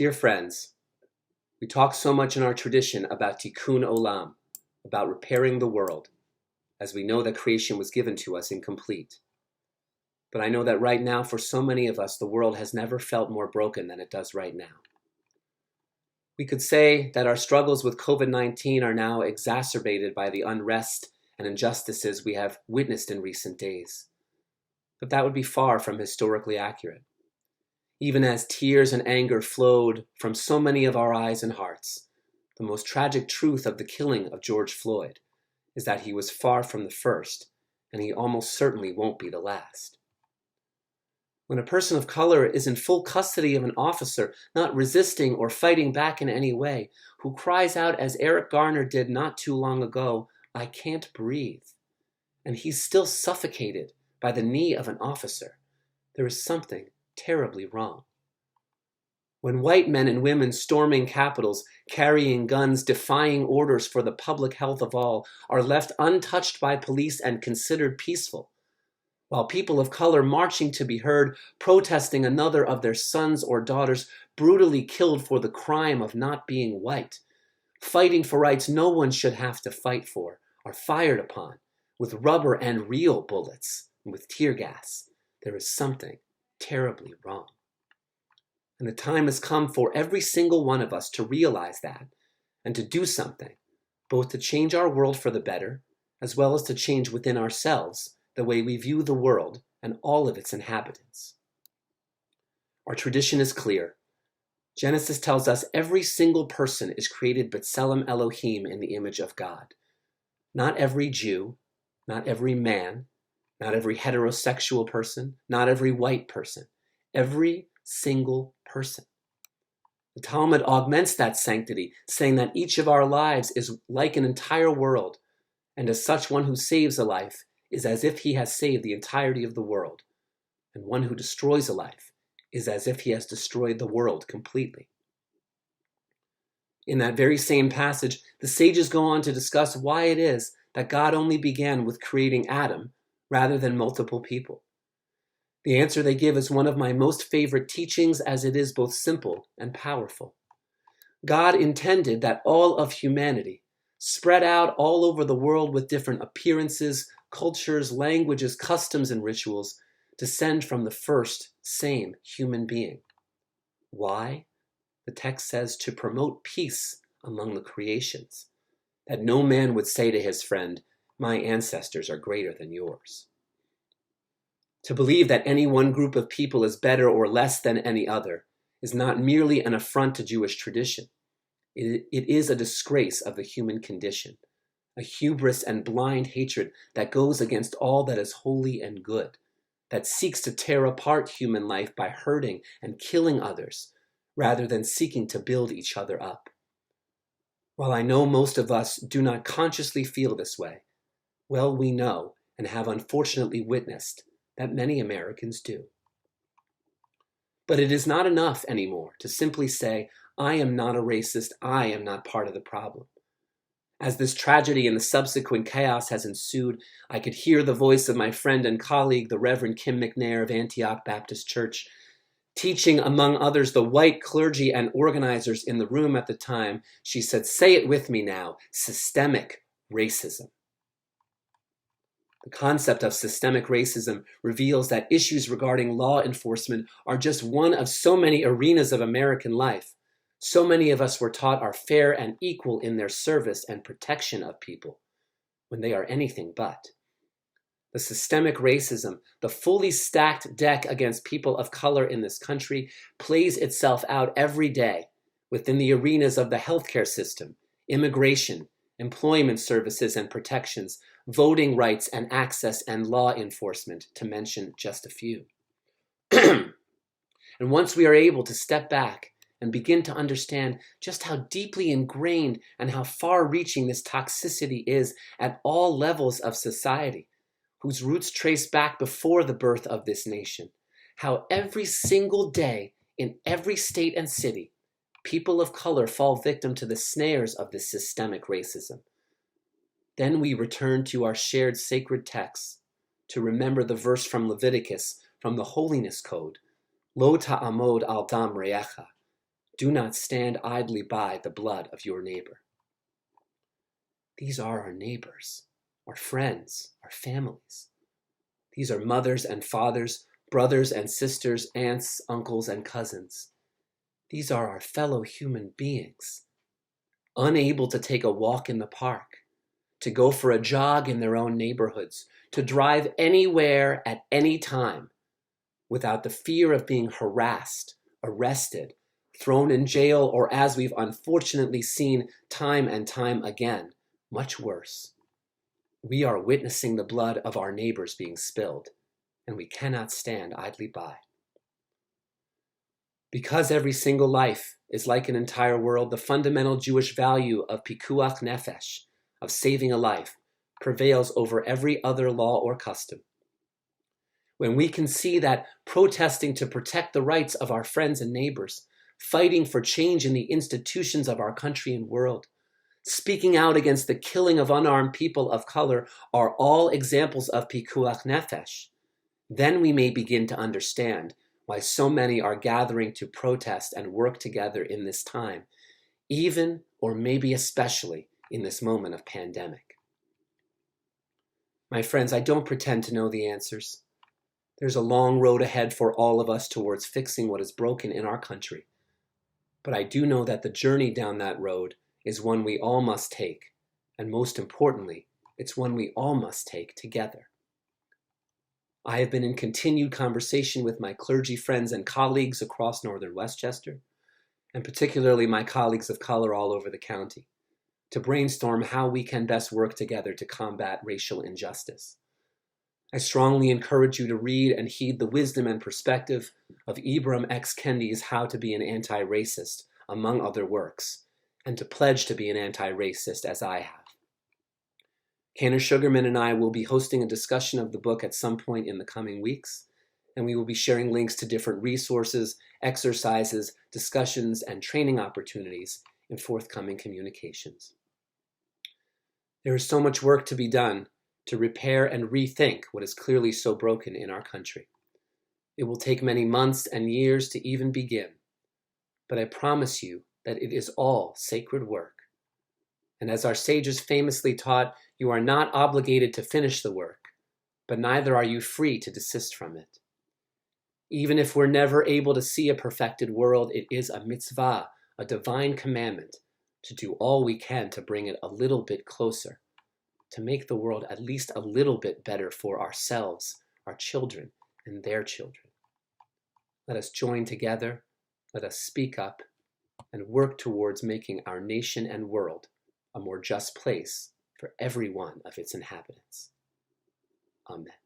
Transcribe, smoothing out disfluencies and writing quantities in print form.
Dear friends, we talk so much in our tradition about tikkun olam, about repairing the world, as we know that creation was given to us incomplete. But I know that right now, for so many of us, the world has never felt more broken than it does right now. We could say that our struggles with COVID-19 are now exacerbated by the unrest and injustices we have witnessed in recent days. But that would be far from historically accurate. Even as tears and anger flowed from so many of our eyes and hearts, the most tragic truth of the killing of George Floyd is that he was far from the first, and he almost certainly won't be the last. When a person of color is in full custody of an officer, not resisting or fighting back in any way, who cries out as Eric Garner did not too long ago, "I can't breathe," and he's still suffocated by the knee of an officer, there is something terribly wrong. When white men and women storming capitals, carrying guns, defying orders for the public health of all, are left untouched by police and considered peaceful, while people of color marching to be heard, protesting another of their sons or daughters brutally killed for the crime of not being white, fighting for rights no one should have to fight for, are fired upon with rubber and real bullets and with tear gas, there is something terribly wrong. And the time has come for every single one of us to realize that and to do something, both to change our world for the better, as well as to change within ourselves the way we view the world and all of its inhabitants. Our tradition is clear. Genesis tells us every single person is created b'tselem Elohim, in the image of God. Not every Jew, not every man, not every heterosexual person, not every white person, every single person. The Talmud augments that sanctity, saying that each of our lives is like an entire world, and as such, one who saves a life is as if he has saved the entirety of the world, and one who destroys a life is as if he has destroyed the world completely. In that very same passage, the sages go on to discuss why it is that God only began with creating Adam rather than multiple people. The answer they give is one of my most favorite teachings, as it is both simple and powerful. God intended that all of humanity, spread out all over the world with different appearances, cultures, languages, customs, and rituals, descend from the first same human being. Why? The text says to promote peace among the creations, that no man would say to his friend, "My ancestors are greater than yours." To believe that any one group of people is better or less than any other is not merely an affront to Jewish tradition. It is a disgrace of the human condition, a hubris and blind hatred that goes against all that is holy and good, that seeks to tear apart human life by hurting and killing others, rather than seeking to build each other up. While I know most of us do not consciously feel this way, well, we know and have unfortunately witnessed that many Americans do. But it is not enough anymore to simply say, "I am not a racist, I am not part of the problem." As this tragedy and the subsequent chaos has ensued, I could hear the voice of my friend and colleague, the Reverend Kim McNair of Antioch Baptist Church, teaching, among others, the white clergy and organizers in the room at the time. She said, "Say it with me now, systemic racism." The concept of systemic racism reveals that issues regarding law enforcement are just one of so many arenas of American life. So many of us were taught are fair and equal in their service and protection of people, when they are anything but. The systemic racism, the fully stacked deck against people of color in this country, plays itself out every day within the arenas of the healthcare system, immigration, employment services and protections, voting rights and access, and law enforcement, to mention just a few. And once we are able to step back and begin to understand just how deeply ingrained and how far-reaching this toxicity is at all levels of society, whose roots trace back before the birth of this nation, how every single day in every state and city, people of color fall victim to the snares of this systemic racism. Then we return to our shared sacred texts to remember the verse from Leviticus, from the Holiness Code, Lo ta'amod al dam re'echa, do not stand idly by the blood of your neighbor. These are our neighbors, our friends, our families. These are mothers and fathers, brothers and sisters, aunts, uncles, and cousins. These are our fellow human beings, unable to take a walk in the park, to go for a jog in their own neighborhoods, to drive anywhere at any time without the fear of being harassed, arrested, thrown in jail, or as we've unfortunately seen time and time again, much worse. We are witnessing the blood of our neighbors being spilled, and we cannot stand idly by. Because every single life is like an entire world, the fundamental Jewish value of pikuach nefesh, of saving a life, prevails over every other law or custom. When we can see that protesting to protect the rights of our friends and neighbors, fighting for change in the institutions of our country and world, speaking out against the killing of unarmed people of color are all examples of pikuach nefesh, then we may begin to understand why so many are gathering to protest and work together in this time, even or maybe especially in this moment of pandemic. My friends, I don't pretend to know the answers. There's a long road ahead for all of us towards fixing what is broken in our country. But I do know that the journey down that road is one we all must take, and most importantly, it's one we all must take together. I have been in continued conversation with my clergy friends and colleagues across northern Westchester, and particularly my colleagues of color all over the county, to brainstorm how we can best work together to combat racial injustice. I strongly encourage you to read and heed the wisdom and perspective of Ibram X. Kendi's How to Be an Anti-Racist, among other works, and to pledge to be an anti-racist as I have. Canner Sugarman and I will be hosting a discussion of the book at some point in the coming weeks, and we will be sharing links to different resources, exercises, discussions, and training opportunities in forthcoming communications. There is so much work to be done to repair and rethink what is clearly so broken in our country. It will take many months and years to even begin, but I promise you that it is all sacred work. And as our sages famously taught, you are not obligated to finish the work, but neither are you free to desist from it. Even if we're never able to see a perfected world, it is a mitzvah, a divine commandment, to do all we can to bring it a little bit closer, to make the world at least a little bit better for ourselves, our children, and their children. Let us join together, let us speak up, and work towards making our nation and world a more just place for every one of its inhabitants. Amen.